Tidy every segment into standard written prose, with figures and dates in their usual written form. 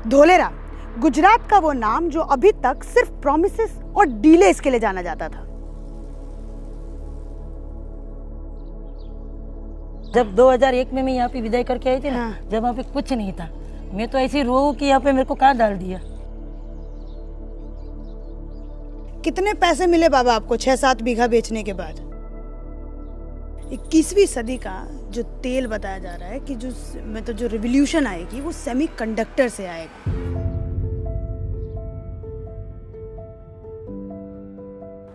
धोलेरा गुजरात का वो नाम जो अभी तक सिर्फ प्रॉमिसेस और डीलेस के लिए जाना जाता था। जब 2001 में मैं यहाँ पे विदाई करके आई थी ना, जब वहाँ पे कुछ नहीं था, मैं तो ऐसी रो कि यहाँ पे मेरे को कहाँ डाल दिया। कितने पैसे मिले बाबा आपको 6-7 बीघा बेचने के बाद? 21वीं सदी का जो तेल बताया जा रहा है कि जो रिवॉल्यूशन आएगी वो सेमीकंडक्टर से आएगा।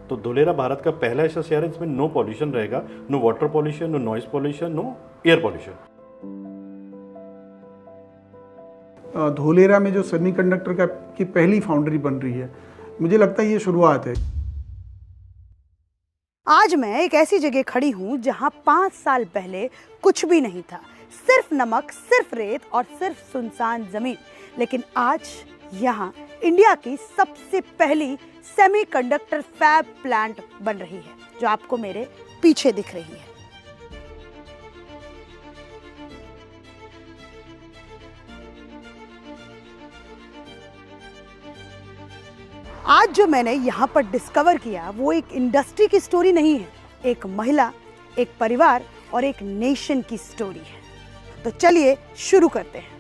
तो धोलेरा भारत का पहला ऐसा शहर है जिसमें नो पॉल्यूशन रहेगा, no water pollution, no noise pollution, no air pollution. Dholera में जो सेमीकंडक्टर की पहली फाउंड्री बन रही है, मुझे लगता है ये शुरुआत है। आज मैं एक ऐसी जगह खड़ी हूँ जहाँ 5 साल पहले कुछ भी नहीं था, सिर्फ नमक, सिर्फ रेत और सिर्फ सुनसान जमीन। लेकिन आज यहाँ इंडिया की सबसे पहली सेमीकंडक्टर फैब प्लांट बन रही है, जो आपको मेरे पीछे दिख रही है। आज जो मैंने यहाँ पर डिस्कवर किया वो एक इंडस्ट्री की स्टोरी नहीं है, एक महिला, एक परिवार और एक नेशन की स्टोरी है। तो चलिए शुरू करते हैं।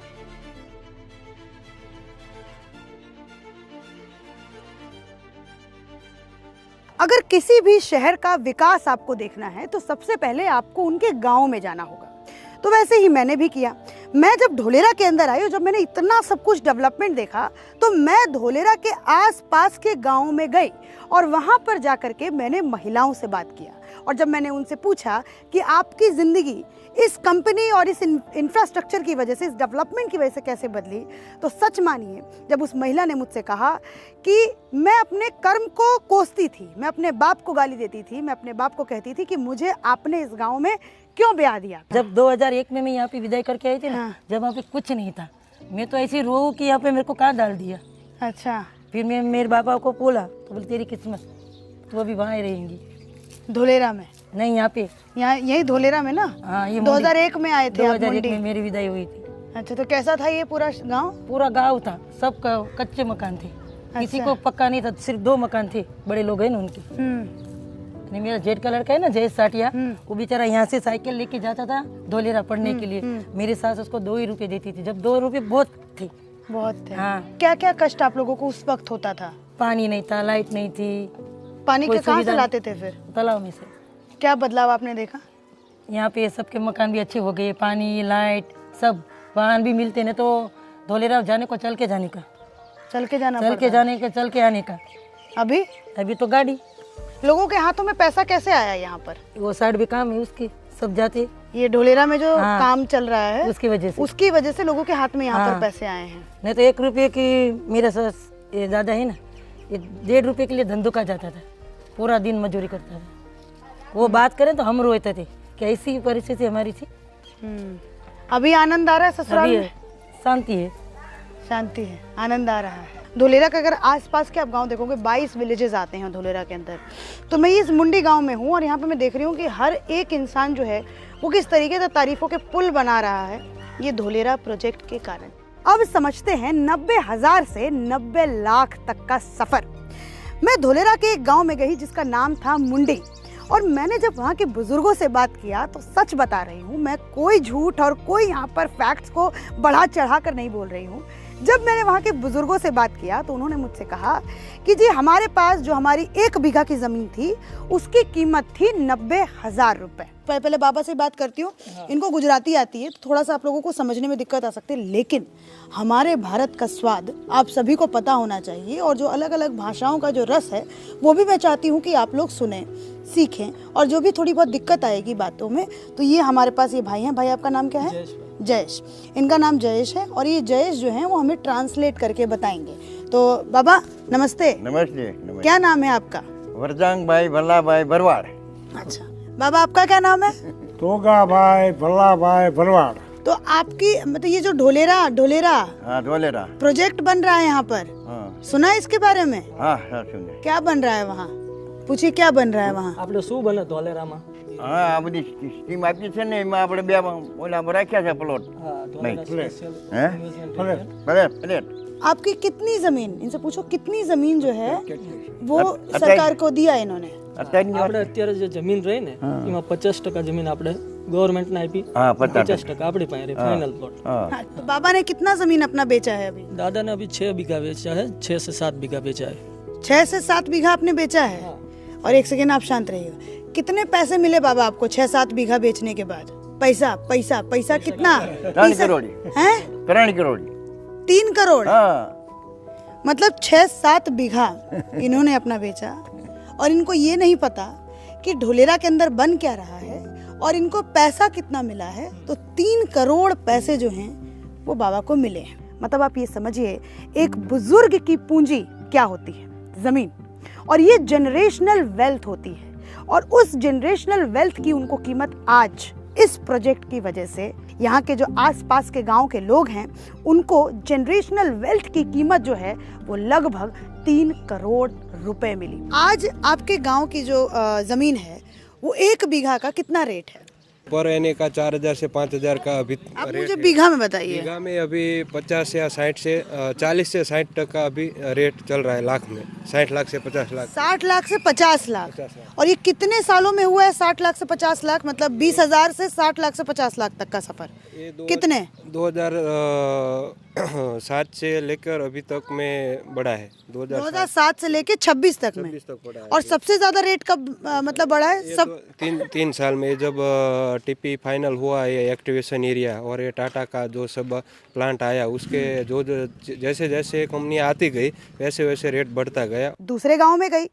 अगर किसी भी शहर का विकास आपको देखना है तो सबसे पहले आपको उनके गांव में जाना होगा। तो वैसे ही मैंने भी किया। मैं जब धोलेरा के अंदर आई और जब मैंने इतना सब कुछ डेवलपमेंट देखा तो मैं धोलेरा के आसपास के गांवों में गई और वहां पर जाकर के मैंने महिलाओं से बात किया। और जब मैंने उनसे पूछा कि आपकी ज़िंदगी इस कंपनी और इस इंफ्रास्ट्रक्चर की वजह से, इस डेवलपमेंट की वजह से कैसे बदली, तो सच मानिए जब उस महिला ने मुझसे कहा कि मैं अपने कर्म को कोसती थी, मैं अपने बाप को गाली देती थी, मैं अपने बाप को कहती थी कि मुझे आपने इस गाँव में क्यों ब्याह दिया। जब 2001 में मैं यहाँ पे विदाई करके आई थी ना, जब वहाँ पे कुछ नहीं था, मैं तो ऐसी रो कि यहाँ पे मेरे को कहाँ डाल दिया। अच्छा। फिर मैं मेरे पापा को बोला तो बोले तेरी किस्मत, तो अभी वहाँ ही रहेंगी। धोलेरा में? नहीं, यहाँ पे, यहाँ यही धोलेरा में ना? हाँ, ये 2001 में आए थे? 2001 में मेरी विदाई हुई थी। अच्छा, तो कैसा था ये पूरा गांव? पूरा गांव था, सब कच्चे मकान थे। अच्छा। किसी को पक्का नहीं था, सिर्फ 2 मकान थे, बड़े लोग हैं ना उनके। मेरा जेड कलर का है ना, जयेश साटिया, वो बेचारा यहाँ से साइकिल लेके जाता था धोलेरा पढ़ने के लिए। मेरी सास उसको 2 ही रुपए देती थी, जब 2 रुपए बहुत थे। बहुत थे। हाँ। क्या क्या कष्ट आप लोगों को उस वक्त होता था? पानी नहीं था, लाइट नहीं थी। पानी के कहाँ से लाते थे फिर? तालाब में से। क्या बदलाव आपने देखा? यहाँ पे सबके मकान भी अच्छे हो गए, पानी, लाइट, सब वाहन भी मिलते न, तो धोलेरा जाने को चल के जाने का, चल के जाना, चल के जाने का, चल के आने का। अभी तो गाड़ी। लोगों के हाथों में पैसा कैसे आया यहाँ पर? वो साइड भी काम है उसके, सब जाते। ये धोलेरा में जो काम चल रहा है उसकी वजह से लोगों के हाथ में यहाँ पर पैसे आए हैं। नहीं तो 1 रुपये की, मेरा सास ये दादा है ना, ये 1.5 रुपये के लिए धंधुका जाता था, पूरा दिन मजदूरी करता था। वो बात करें तो हम रोते थे कि ऐसी परिस्थिति हमारी थी। अभी आनंद आ रहा है ससुराल में? शांति है, शांति है, आनंद आ रहा है। धोलेरा का अगर आसपास के आप गांव देखोगे, 22 विलेजेस आते हैं धोलेरा के अंदर। तो मैं इस मुंडी गांव में हूँ और यहाँ पे मैं देख रही हूँ कि हर एक इंसान जो है वो किस तरीके से तारीफों के पुल बना रहा है, ये धोलेरा प्रोजेक्ट के कारण। अब समझते हैं 90,000 से 90 लाख तक का सफर। मैं धोलेरा के एक गाँव में गई जिसका नाम था मुंडी, और मैंने जब वहाँ के बुजुर्गों से बात किया तो सच बता रही हूँ, मैं कोई झूठ और कोई यहाँ पर फैक्ट्स को बढ़ा चढ़ा कर नहीं बोल रही हूँ। जब मैंने वहाँ के बुजुर्गों से बात किया तो उन्होंने मुझसे कहा कि जी हमारे पास जो हमारी 1 बीघा की ज़मीन थी उसकी कीमत थी 90,000 रुपये। पहले बाबा से बात करती हूँ। इनको गुजराती आती है तो थोड़ा सा आप लोगों को समझने में दिक्कत आ सकती है, लेकिन हमारे भारत का स्वाद आप सभी को पता होना चाहिए, और जो अलग अलग भाषाओं का जो रस है वो भी मैं चाहती हूँ कि आप लोग सुने, सीखें, और जो भी थोड़ी बहुत दिक्कत आएगी बातों में तो ये हमारे पास ये भाई हैं। भाई आपका नाम क्या है? जयेश। इनका नाम जयेश है और ये जयेश जो है वो हमें ट्रांसलेट करके बताएंगे। तो बाबा नमस्ते। नमस्ते। क्या नाम है आपका? वरजांग भाई भल्ला भाई भरवाड़। अच्छा बाबा, आपका क्या नाम है? तोगा भाई भल्ला भाई भरवाड़। तो आपकी मतलब ये जो ढोलेरा हाँ, ढोलेरा प्रोजेक्ट बन रहा है यहाँ पर, हाँ। सुना है इसके बारे में? हाँ, सुने। क्या बन रहा है वहाँ? पूछिए क्या बन रहा है वहाँ? આપણે શું બને ધોલેરામાં? હા આ બધી સ્કીમ આપી છે ને એમાં આપણે બે ઓલામાં રાખ્યા છે પ્લોટ હા, નહીં ધોલેરા સ્પેશિયલ હે મ્યુઝિયમ પ્લેટ आपकी कितनी जमीन, इनसे पूछो कितनी जमीन जो है वो अच्छा, सरकार को दिया इन्होंने? અત્યારની વાત આપણે અત્યારે જે જમીન રહી ને એમાં 50% જમીન આપણે ગવર્મેન્ટને આપી, હા 50% 50% આપણી પાસે રહી ફાઇનલ પ્લોટ. હા हाँ, तो बाबा ने कितना जमीन अपना बेचा है अभी? દાદાને અભી 6 बीघा बेचा है, 6 से 7 बीघा बेचा है. 6 से 7 बीघा आपने बेचा है? और एक सेकेंड आप शांत रहिएगा। कितने पैसे मिले बाबा आपको 6-7 बीघा बेचने के बाद? पैसा पैसा पैसा कितना? 3 करोड़ हैं? 3 करोड़ 3 करोड़ हाँ मतलब 6-7 बीघा इन्होंने अपना बेचा, और इनको ये नहीं पता कि ढोलेरा के अंदर बन क्या रहा है और इनको पैसा कितना मिला है। तो 3 करोड़ पैसे जो हैं वो बाबा को मिले हैं। मतलब आप ये समझिए एक बुजुर्ग की पूंजी क्या होती है, जमीन, और ये जनरेशनल वेल्थ होती है। और उस जनरेशनल वेल्थ की उनको कीमत आज इस प्रोजेक्ट की वजह से यहाँ के जो आसपास के गांव के लोग हैं उनको जनरेशनल वेल्थ की कीमत जो है वो लगभग 3 करोड़ रुपए मिली। आज आपके गांव की जो जमीन है वो 1 बीघा का कितना रेट है? पर एने का 4000 से 5000 का अभी आप रेट मुझे है। बीघा में बताइए। बीघा में अभी 50 या 60 से 40 से 60 तक का अभी रेट चल रहा है लाख में, 60 लाख से 50 लाख। 60 लाख से 50 लाख। और ये कितने सालों में हुआ है 60 लाख से 50 लाख? मतलब 20,000 से 60 लाख से 50 लाख तक का सफर कितने? 2007 से लेकर अभी तक में बढ़ा है। 2007 से लेके 26 तक में। तक बढ़ा है। और सबसे ज्यादा रेट कब मतलब बढ़ा है? सब तीन साल में जब टीपी फाइनल हुआ ये एक्टिवेशन एरिया और ये टाटा का जो सब प्लांट आया उसके जो जैसे जैसे कंपनी आती गई वैसे वैसे रेट बढ़ता गया। दूसरे गांव में गई,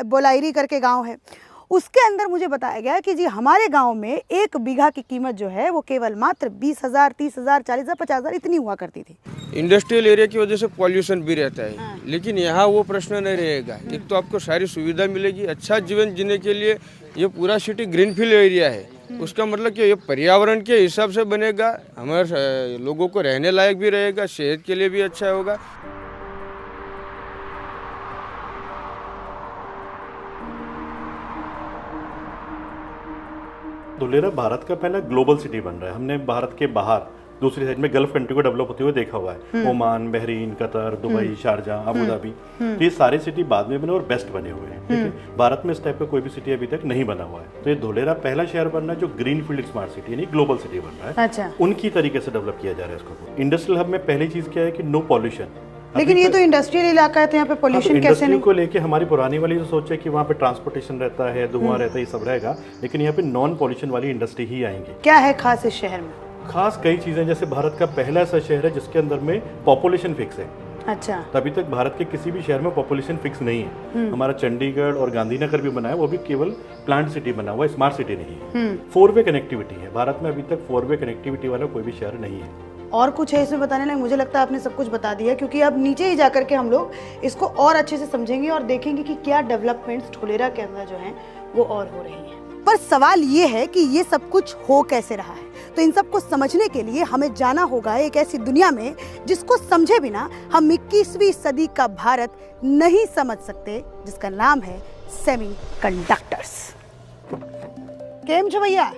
बोलायरी करके गांव है, उसके अंदर मुझे बताया गया कि जी हमारे गांव में 1 बीघा की कीमत जो है वो केवल मात्र 20,000, 30,000, 40,000, 50,000 इतनी हुआ करती थी। इंडस्ट्रियल एरिया की वजह से पॉल्यूशन भी रहता है, लेकिन यहाँ वो प्रश्न नहीं रहेगा। एक तो आपको सारी सुविधा मिलेगी, अच्छा जीवन जीने के लिए ये पूरा सिटी ग्रीनफील्ड एरिया है। उसका मतलब कि ये पर्यावरण के हिसाब से बनेगा, हमारे लोगों को रहने लायक भी रहेगा, सेहत के लिए भी अच्छा होगा। धुलेरा भारत का पहला ग्लोबल सिटी बन रहा है। हमने भारत के बाहर दूसरी साइड में गल्फ कंट्री को डेवलप होते हुए देखा हुआ है, Oman, Bahrain, Qatar, Dubai, Sharjah, Abu Dhabi. तो ये सारे सिटी बाद में बने और बेस्ट बने हुए हैं। ठीक है, भारत में इस टाइप का कोई भी सिटी अभी तक नहीं बना हुआ है। तो ये धुलेरा पहला शहर बन रहा है जो ग्रीन फील्ड स्मार्ट सिटी यानी ग्लोबल सिटी बन रहा है। अच्छा। उनकी तरीके से डेवलप किया जा रहा है इसको। इंडस्ट्रियल हब में पहली चीज क्या है कि नो पॉल्यूशन। लेकिन ये तो इंडस्ट्रियल इलाका है तो यहाँ पे पोल्यूशन कैसे इंडस्ट्री नहीं? को लेके हमारी पुरानी वाली जो सोच है कि वहाँ पे ट्रांसपोर्टेशन रहता है, धुआं रहता है, ये सब रहेगा, लेकिन यहाँ पे नॉन पॉल्यूशन वाली इंडस्ट्री ही आएंगी। क्या है खास इस शहर में? खास कई चीजें, जैसे भारत का पहला ऐसा शहर है जिसके अंदर में पॉपुलेशन फिक्स है। अच्छा। तभी तक भारत के किसी भी शहर में पॉपुलेशन फिक्स नहीं है। हमारा चंडीगढ़ और गांधीनगर भी बना है, वो भी केवल प्लांट सिटी बना हुआ है, स्मार्ट सिटी नहीं है। 4-वे कनेक्टिविटी है, भारत में अभी तक 4-वे कनेक्टिविटी वाला कोई भी शहर नहीं है। और कुछ है इसमें बताने लायक? मुझे लगता है आपने सब कुछ बता दिया, क्योंकि अब नीचे ही जाकर के हम लोग इसको और अच्छे से समझेंगे और देखेंगे कि क्या डेवलपमेंट्स ढोलेरा के अंदर जो हैं वो और हो रही हैं। पर सवाल ये है कि ये सब कुछ हो कैसे रहा है। तो इन सब को समझने के लिए हमें जाना होगा एक ऐसी दुनिया में जिसको समझे बिना हम 21वीं सदी का भारत नहीं समझ सकते, जिसका नाम है सेमीकंडक्टर्स। केम छो भैया?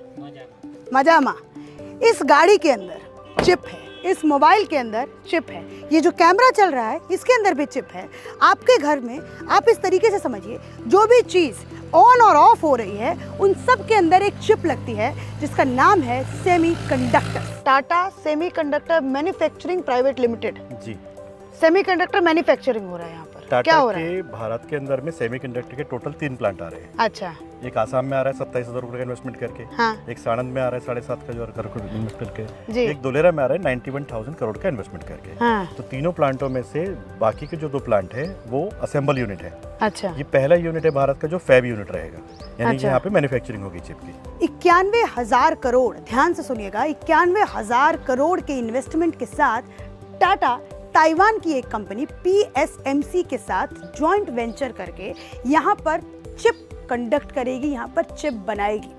मजामा। इस गाड़ी के अंदर चिप है, इस मोबाइल के अंदर चिप है, ये जो कैमरा चल रहा है इसके अंदर भी चिप है। आपके घर में आप इस तरीके से समझिए, जो भी चीज़ ऑन और ऑफ हो रही है उन सब के अंदर एक चिप लगती है जिसका नाम है semiconductor. Tata semiconductor manufacturing private limited जी, सेमीकंडक्टर मैन्युफैक्चरिंग हो रहा है यहाँ पर। क्या टाटा हो रहा है? के भारत के अंदर में सेमीकंडक्टर के टोटल 3 प्लांट आ रहे हैं। अच्छा। एक आसाम में आ रहा है 27,000 रुपये का इन्वेस्टमेंट करके। हाँ। एक साणंद में आ रहा है 7.5 का जो करोड़ इन्वेस्ट करके। जी। एक धुलेरा में आ रहा है 91,000 करोड़ का इन्वेस्टमेंट करके। हाँ। तो तीनों प्लांटों में से बाकी के जो 2 प्लांट है वो असेंबल यूनिट है। अच्छा। ये पहला यूनिट है भारत का जो फैब यूनिट रहेगा, यानी अच्छा। यहाँ पे मैन्युफैक्चरिंग होगी चिप की। 91,000 करोड़, ध्यान से सुनिएगा, 91,000 करोड़ के इन्वेस्टमेंट के साथ टाटा ताइवान की एक कंपनी PSMC के साथ जॉइंट वेंचर करके यहाँ पर चिप कंडक्ट करेगी, यहाँ पर चिप बनाएगी।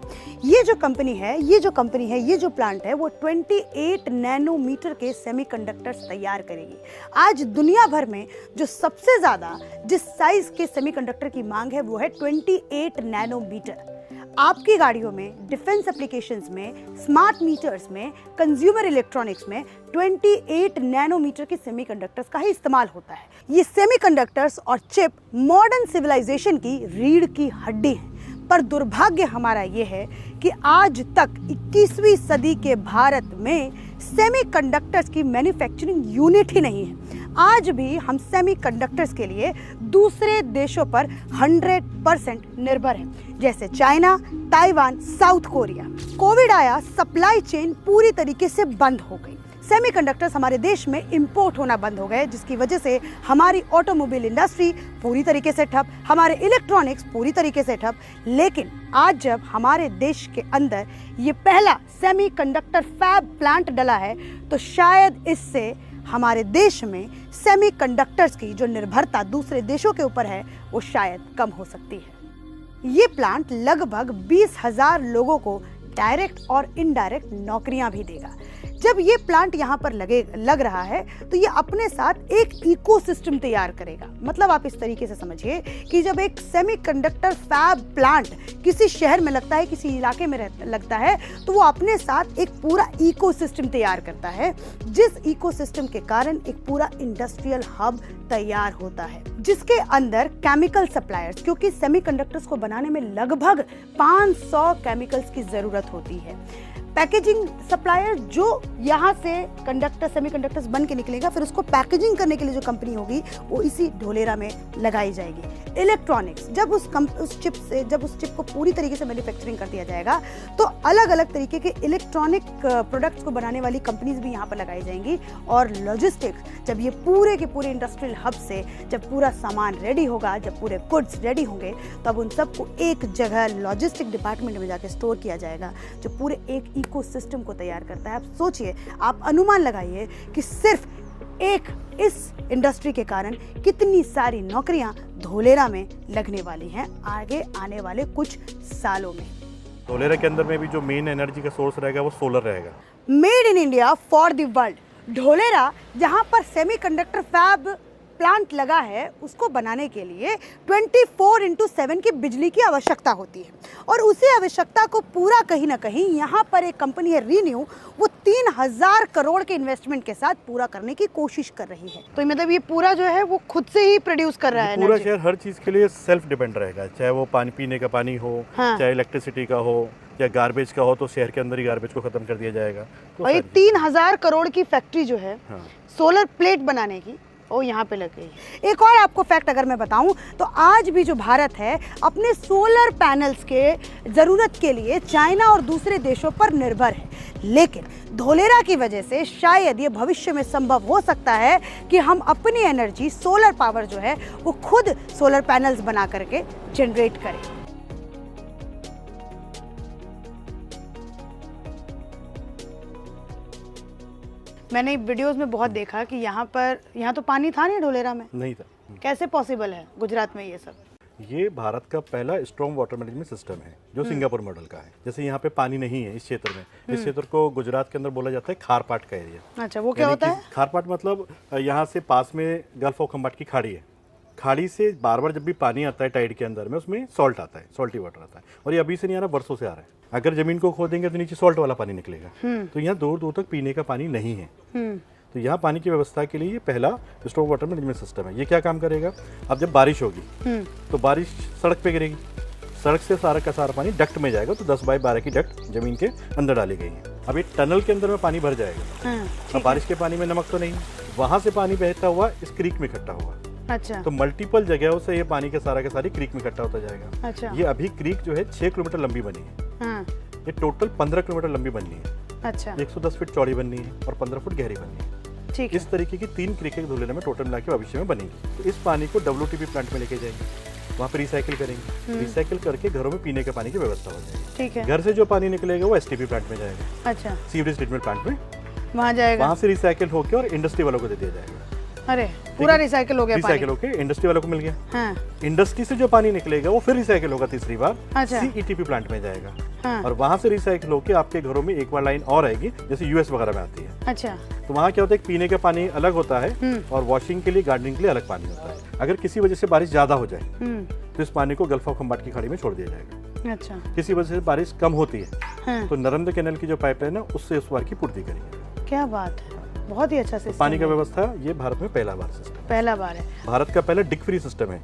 ये जो कंपनी है, ये जो प्लांट है, वो 28 नैनोमीटर के सेमीकंडक्टर्स तैयार करेगी। आज दुनिया भर में जो सबसे ज़्यादा जिस साइज के सेमीकंडक्टर की मांग है वो है 28 नैनोमीटर। आपकी गाड़ियों में, डिफेंस एप्लीकेशंस में, स्मार्ट मीटर्स में, कंज्यूमर इलेक्ट्रॉनिक्स में 28 नैनोमीटर के सेमीकंडक्टर्स का ही इस्तेमाल होता है। ये सेमीकंडक्टर्स और चिप मॉडर्न सिविलाइजेशन की रीढ़ की हड्डी है। पर दुर्भाग्य हमारा ये है कि आज तक 21वीं सदी के भारत में सेमीकंडक्टर्स की मैन्युफैक्चरिंग यूनिट ही नहीं है। आज भी हम सेमीकंडक्टर्स के लिए दूसरे देशों पर 100% निर्भर हैं, जैसे China, Taiwan, south Korea. Covid आया, सप्लाई चेन पूरी तरीके से बंद हो गई। सेमीकंडक्टर्स हमारे देश में इंपोर्ट होना बंद हो गए, जिसकी वजह से हमारी ऑटोमोबाइल इंडस्ट्री पूरी तरीके से ठप, हमारे इलेक्ट्रॉनिक्स पूरी तरीके से ठप। लेकिन आज जब हमारे देश के अंदर ये पहला सेमीकंडक्टर फैब प्लांट डला है, तो शायद इससे हमारे देश में सेमीकंडक्टर्स की जो निर्भरता दूसरे देशों के ऊपर है वो शायद कम हो सकती है। ये प्लांट लगभग 20,000 लोगों को डायरेक्ट और इनडायरेक्ट नौकरियां भी देगा। जब ये प्लांट यहाँ पर लग रहा है तो ये अपने साथ एक इकोसिस्टम तैयार करेगा। मतलब आप इस तरीके से समझिए कि जब एक सेमीकंडक्टर फैब प्लांट किसी शहर में लगता है, किसी इलाके में लगता है, तो वो अपने साथ एक पूरा इकोसिस्टम तैयार करता है, जिस इकोसिस्टम के कारण एक पूरा इंडस्ट्रियल हब तैयार होता है, जिसके अंदर केमिकल सप्लायर्स, क्योंकि सेमीकंडक्टर्स को बनाने में लगभग 500 केमिकल्स की जरूरत होती है। पैकेजिंग सप्लायर, जो यहाँ से सेमीकंडक्टर्स बन के निकलेगा, फिर उसको पैकेजिंग करने के लिए जो कंपनी होगी वो इसी ढोलेरा में लगाई जाएगी। इलेक्ट्रॉनिक्स, जब उस चिप को पूरी तरीके से मैन्युफैक्चरिंग कर दिया जाएगा, तो अलग अलग तरीके के इलेक्ट्रॉनिक प्रोडक्ट्स को बनाने वाली कंपनीज भी यहाँ पर लगाई जाएंगी। और लॉजिस्टिक्स, जब ये पूरे के पूरे इंडस्ट्रियल हब से जब पूरा सामान रेडी होगा, जब पूरे गुड्स रेडी होंगे, तब उन सबको एक जगह लॉजिस्टिक डिपार्टमेंट में जाकर स्टोर किया जाएगा, जो पूरे एक इकोसिस्टम को तैयार करता है। आप सोचिए, आप अनुमान लगाइए कि सिर्फ एक इस इंडस्ट्री के कारण कितनी सारी नौकरियां धोलेरा में लगने वाली हैं आगे आने वाले कुछ सालों में। धोलेरा के अंदर में भी जो मेन एनर्जी का सोर्स रहेगा वो सोलर रहेगा। Made in India for the world. Dholera, जहां पर सेमीकंडक्टर फैब प्लांट लगा है, उसको बनाने के लिए 24/7 की बिजली की आवश्यकता होती है, और उसी आवश्यकता को पूरा कहीं ना कहीं यहाँ पर एक कंपनी है रीन्यू, वो 3000 करोड़ के इन्वेस्टमेंट के साथ पूरा करने की कोशिश कर रही है। तो मतलब ये पूरा जो है वो खुद से ही प्रोड्यूस कर रहा है। पूरा शहर हर चीज के लिए सेल्फ डिपेंड रहेगा, चाहे वो पानी पीने का पानी हो, हाँ, चाहे इलेक्ट्रिसिटी का हो, या गार्बेज का हो, तो शहर के अंदर ही गार्बेज को खत्म कर दिया जाएगा। और ये 3000 करोड़ की फैक्ट्री जो है हाँ, सोलर प्लेट बनाने की, वो यहाँ पे लग गई। एक और आपको फैक्ट अगर मैं बताऊं, तो आज भी जो भारत है अपने सोलर पैनल्स के ज़रूरत के लिए चाइना और दूसरे देशों पर निर्भर है। लेकिन धोलेरा की वजह से शायद ये भविष्य में संभव हो सकता है कि हम अपनी एनर्जी, सोलर पावर जो है, वो खुद सोलर पैनल्स बना करके जनरेट करें। मैंने वीडियोस में बहुत देखा कि यहाँ तो पानी था नहीं ढोलेरा में, नहीं था। कैसे पॉसिबल है गुजरात में ये सब? ये भारत का पहला स्ट्रॉन्ग वाटर मैनेजमेंट सिस्टम है, जो सिंगापुर मॉडल का है। जैसे यहाँ पे पानी नहीं है इस क्षेत्र में, इस क्षेत्र को गुजरात के अंदर बोला जाता है खारपाट का एरिया। अच्छा, वो क्या होता है? खारपाट मतलब यहाँ से पास में गल्फ ऑफ खम्बाट की खाड़ी है। खाड़ी से बार बार जब भी पानी आता है टाइड के अंदर में, उसमें सॉल्ट आता है, सॉल्टी वाटर आता है, और ये अभी से नहीं आ रहा, बरसों से आ रहा है। अगर जमीन को खोदेंगे तो नीचे सॉल्ट वाला पानी निकलेगा, तो यहाँ दूर दूर तक पीने का पानी नहीं है। तो यहाँ पानी की व्यवस्था के लिए ये पहला स्टॉर्म वाटर मैनेजमेंट सिस्टम है। ये क्या काम करेगा, अब जब बारिश होगी तो बारिश सड़क पे गिरेगी, सड़क से सारा का सारा पानी डक्ट में जाएगा, तो 10x12 की डक्ट जमीन के अंदर डाली गई है। अब एक टनल के अंदर में पानी भर जाएगा। अब बारिश के पानी में नमक तो नहीं, वहां से पानी बहता हुआ इस क्रीक में इकट्ठा होगा। अच्छा, तो मल्टीपल जगहों से ये पानी के सारी क्रीक में इकट्ठा होता जाएगा। अच्छा, ये अभी क्रीक जो है 6 किलोमीटर लंबी बनी है। ये टोटल 15 किलोमीटर लंबी बननी है। अच्छा, 110 फीट चौड़ी बननी है और 15 फुट गहरी बननी है। ठीक इस तरीके की 3 क्रिकेट धोलेरा में टोटल मिला के भविष्य में बनेंगी। तो इस पानी को WTP प्लांट में लेके जाएंगे, वहाँ पे रिसाइकिल करेंगे, रिसाइकिल करके घरों में पीने के पानी की व्यवस्था हो जाएगी। ठीक है। घर से जो पानी निकलेगा वो STP प्लांट में जाएगा। अच्छा, सीवरेज ट्रीटमेंट प्लांट में वहाँ जाएगा, वहाँ से रिसाइकिल होकर और इंडस्ट्री वालों को दे दिया जाएगा। अरे पूरा रिसाइकिल हो गया, रिसाइकिल होके इंडस्ट्री वालों को मिल गया। हाँ। इंडस्ट्री से जो पानी निकलेगा वो फिर रिसाइकिल होगा तीसरी बार। अच्छा। CETP प्लांट में जाएगा। हाँ। और वहाँ से रिसाइकिल होकर आपके घरों में एक बार लाइन और आएगी, जैसे यूएस वगैरह में आती है। अच्छा। तो वहाँ क्या होता है, पीने का पानी अलग होता है और वॉशिंग के लिए, गार्डनिंग के लिए अलग पानी होता है। अगर किसी वजह से बारिश ज्यादा हो जाए तो इस पानी को गल्फ ऑफ खंबाट की खाड़ी में छोड़ दिया जाएगा। अच्छा। किसी वजह से बारिश कम होती है हाँ। तो नर्मदा कैनाल की जो पाइपलाइन है उससे उस बार की पूर्ति करेंगे। क्या बात है, बहुत ही अच्छा सिस्टम। पानी का व्यवस्था ये भारत में पहला बार सिस्टम, पहला बार है। भारत का पहला डिग फ्री सिस्टम है।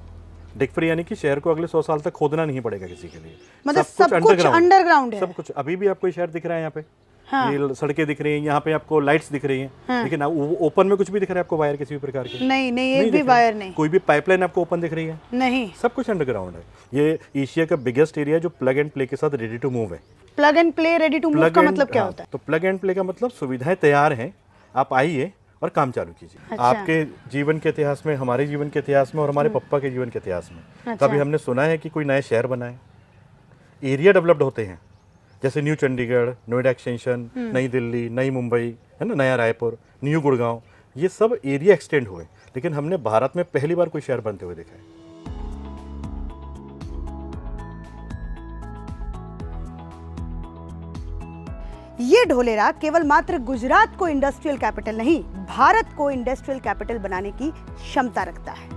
डिग फ्री यानी कि शहर को अगले 100 साल तक खोदना नहीं पड़ेगा किसी के लिए, मतलब सब कुछ अंडरग्राउंड है। सब कुछ। अभी भी आपको ये शहर दिख रहा है यहाँ पे, हाँ। ये सड़कें दिख रही हैं, यहाँ पे आपको लाइट्स दिख रही हैं, हाँ। लेकिन ओपन में कुछ भी दिख रहा है आपको वायर किसी भी प्रकार के? नहीं, एक भी वायर नहीं। कोई भी पाइपलाइन आपको ओपन दिख रही है? नहीं, सब कुछ अंडरग्राउंड है। ये एशिया का बिगेस्ट एरिया जो प्लग एंड प्ले के साथ रेडी टू मूव है। Plug and play ready to move का मतलब क्या होता है? तो प्लग एंड प्ले का मतलब सुविधाएं तैयार हैं, आप आइए और काम चालू कीजिए। अच्छा। आपके जीवन के इतिहास में, हमारे जीवन के इतिहास में और हमारे पप्पा के जीवन के इतिहास में कभी हमने सुना है कि कोई नया शहर बना है? एरिया डेवलप्ड होते हैं, जैसे न्यू चंडीगढ़, नोएडा एक्सटेंशन, नई दिल्ली, नई मुंबई, है ना, नया रायपुर, न्यू गुड़गांव, ये सब एरिया एक्सटेंड हुए। लेकिन हमने भारत में पहली बार कोई शहर बनते हुए देखा है। ये ढोलेरा केवल मात्र गुजरात को इंडस्ट्रियल कैपिटल नहीं, भारत को इंडस्ट्रियल कैपिटल बनाने की क्षमता रखता है।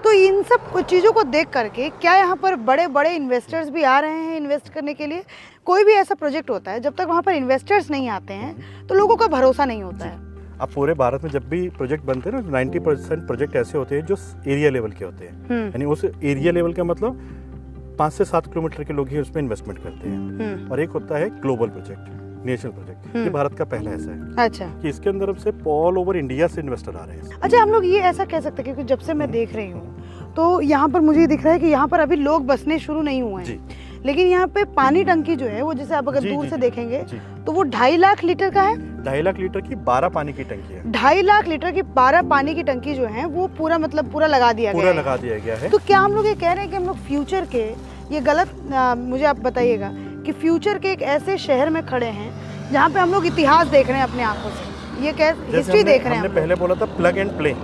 तो इन सब कुछ चीजों को देख करके क्या यहाँ पर बड़े बड़े इन्वेस्टर्स भी आ रहे हैं इन्वेस्ट करने के लिए? कोई भी ऐसा प्रोजेक्ट होता है, जब तक वहाँ पर इन्वेस्टर्स नहीं आते हैं तो लोगों का भरोसा नहीं होता है। अब पूरे भारत में जब भी प्रोजेक्ट बनते हैं ना, 90% प्रोजेक्ट ऐसे होते हैं जो एरिया लेवल के होते हैं। यानी उस एरिया लेवल का मतलब 5 से 7 किलोमीटर के लोग ही उसमें इन्वेस्टमेंट करते हैं। और एक होता है ग्लोबल प्रोजेक्ट, नेशनल प्रोजेक्ट। ये भारत का पहला ऐसा है। अच्छा। कि इसके अंदर से ऑल ओवर इंडिया से इन्वेस्टर आ रहे हैं। अच्छा, हम लोग ये ऐसा कह सकते हैं, क्योंकि जब से मैं देख रही हूँ तो यहाँ पर मुझे दिख रहा है कि यहाँ पर अभी लोग बसने शुरू नहीं हुए हैं, लेकिन यहाँ पे पानी टंकी जो है वो, जैसे आप अगर दूर से देखेंगे तो वो 2.5 लाख लीटर का है। 2.5 लाख लीटर की 12 पानी की टंकी है। 2.5 लाख लीटर की 12 पानी की टंकी जो है वो पूरा मतलब पूरा लगा दिया गया है। तो क्या हम लोग ये कह रहे हैं कि हम लोग फ्यूचर के, ये गलत मुझे आप बताइएगा, कि फ्यूचर के एक ऐसे शहर में खड़े हैं जहाँ पे हम लोग इतिहास देख रहे हैं अपनी आंखों से, ये क्या हिस्ट्री देख रहे हैं? हमने पहले बोला था प्लग एंड प्ले,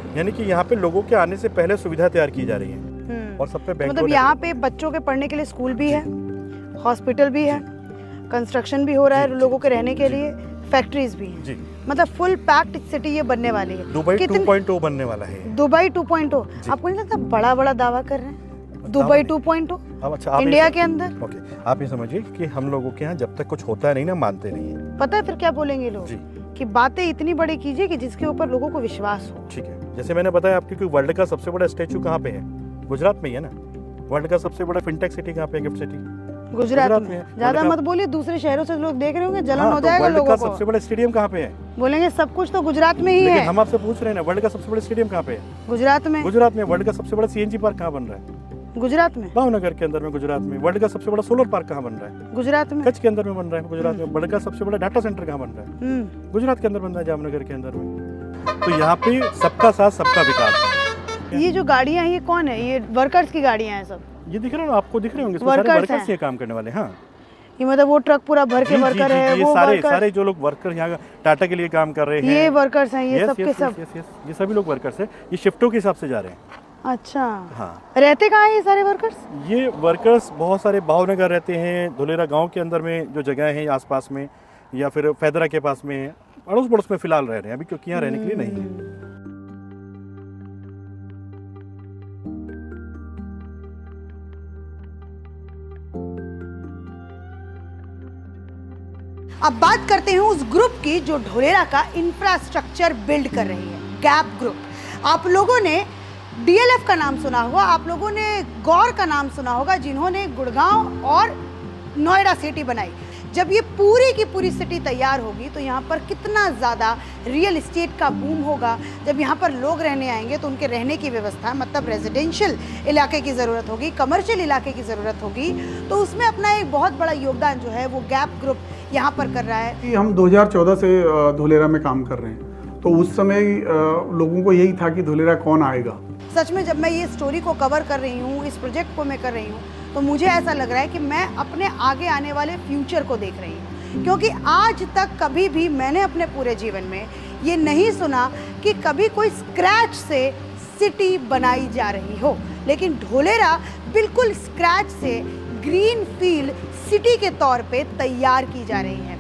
यानी कि यहाँ पे लोगों के आने से पहले सुविधा तैयार की जा रही है और सब पे बैंक। मतलब यहाँ पे बच्चों के पढ़ने के लिए स्कूल भी है, हॉस्पिटल भी है, कंस्ट्रक्शन भी हो रहा है लोगों के रहने के लिए, फैक्ट्रीज भी हैं। मतलब फुल पैक्ड सिटी ये बनने वाली है। दुबई 2.0 बनने वाला है। दुबई 2.0 आपको नहीं लगता बड़ा बड़ा दावा कर रहे हैं? दुबई 2.0 अब अच्छा, इंडिया के अंदर। ओके, आप ये समझिए कि हम लोगों के यहाँ जब तक कुछ होता है नहीं ना, मानते नहीं है। पता है फिर क्या बोलेंगे लोग? कि बातें इतनी बड़ी कीजिए कि जिसके ऊपर लोगों को विश्वास हो। ठीक है, जैसे मैंने बताया आपको कि वर्ल्ड का सबसे बड़ा स्टैचू कहाँ पे है? गुजरात में ही है ना। वर्ल्ड का सबसे बड़ा फिनटेक सिटी कहाँ पे है? गिफ्ट सिटी गुजरात में। ज्यादा मत बोलिए, दूसरे शहरों से लोग देख रहे होंगे, जलन हो जाएगा लोगों को। सबसे बड़ा स्टेडियम कहाँ पे है? बोलेंगे सब कुछ तो गुजरात में ही है। हम आपसे पूछ रहे हैं ना, वर्ल्ड का सबसे बड़ा स्टेडियम कहाँ पे है? गुजरात में। गुजरात में। वर्ल्ड का सबसे बड़ा सीएनजी पार्क कहाँ बन रहा है? गुजरात में। भावनगर के अंदर में, गुजरात में। वर्ल्ड का सबसे बड़ा सोलर पार्क कहाँ बन रहा है? गुजरात में। कच्छ के अंदर में बन रहा है, गुजरात में। वर्ल्ड का सबसे बड़ा डाटा सेंटर कहाँ बन रहा है? गुजरात के अंदर बन रहा है, जामनगर के अंदर में। तो यहाँ पे सबका साथ सबका विकास। ये जो गाड़ियाँ हैं ये कौन है? ये वर्कर्स की गाड़ियाँ हैं सब। ये दिख रहे हैं, आपको दिख रहे होंगे, वर्कर्स ये काम करने वाले। हाँ, ये मतलब वो ट्रक पूरा भर के वर्कर है, ये वो सारे जो लोग वर्कर यहाँ टाटा के लिए काम कर रहे हैं, ये वर्कर्स हैं, ये सब के सब। ये सभी लोग वर्कर्स हैं। ये शिफ्टों के हिसाब से जा रहे हैं। अच्छा। हाँ। रहते कहाँ हैं ये सारे वर्कर्स? ये वर्कर्स बहुत सारे भावनगर रहते हैं, धुलेरा गांव के अंदर में जो जगह है आसपास में, या फिर फैदरा के पास में, अड़ोस पड़ोस में फिलहाल रह रहे हैं अभी, क्योंकि यहाँ रहने के लिए नहीं है। अब बात करते हैं उस ग्रुप की जो ढोलेरा का इंफ्रास्ट्रक्चर बिल्ड कर रही है, गैप ग्रुप। आप लोगों ने डीएलएफ का नाम सुना होगा, आप लोगों ने गौर का नाम सुना होगा, जिन्होंने गुड़गांव और नोएडा सिटी बनाई। जब ये पूरी की पूरी सिटी तैयार होगी तो यहाँ पर कितना ज़्यादा रियल एस्टेट का बूम होगा। जब यहाँ पर लोग रहने आएंगे तो उनके रहने की व्यवस्था, मतलब रेजिडेंशियल इलाके की ज़रूरत होगी, कमर्शियल इलाके की ज़रूरत होगी, तो उसमें अपना एक बहुत बड़ा योगदान जो है वो गैप ग्रुप यहाँ पर कर रहा है। हम 2014 से धुलेरा में काम कर रहे हैं, तो उस समय लोगों को यही था कि धुलेरा कौन आएगा। सच में जब मैं ये स्टोरी को कवर कर रही हूँ, इस प्रोजेक्ट को मैं कर रही हूँ, तो मुझे ऐसा लग रहा है कि मैं अपने आगे आने वाले फ्यूचर को देख रही हूँ, क्योंकि आज तक कभी भी मैंने अपने पूरे जीवन में ये नहीं सुना कि कभी कोई स्क्रैच से सिटी बनाई जा रही हो, लेकिन ढोलेरा बिल्कुल स्क्रैच से ग्रीन फील्ड सिटी के तौर पे तैयार की जा रही है।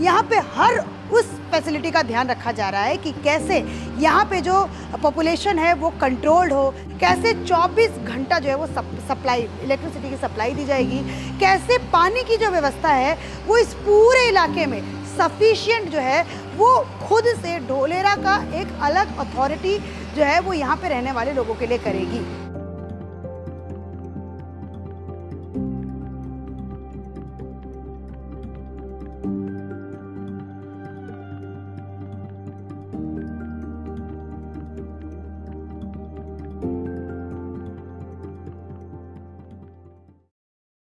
यहाँ पे हर उस फैसिलिटी का ध्यान रखा जा रहा है कि कैसे यहाँ पे जो पॉपुलेशन है वो कंट्रोल्ड हो, कैसे 24 घंटा जो है वो सप्लाई, इलेक्ट्रिसिटी की सप्लाई दी जाएगी, कैसे पानी की जो व्यवस्था है वो इस पूरे इलाके में सफिशिएंट जो है वो खुद से ढोलेरा का एक अलग अथॉरिटी जो है वो यहाँ पे रहने वाले लोगों के लिए करेगी।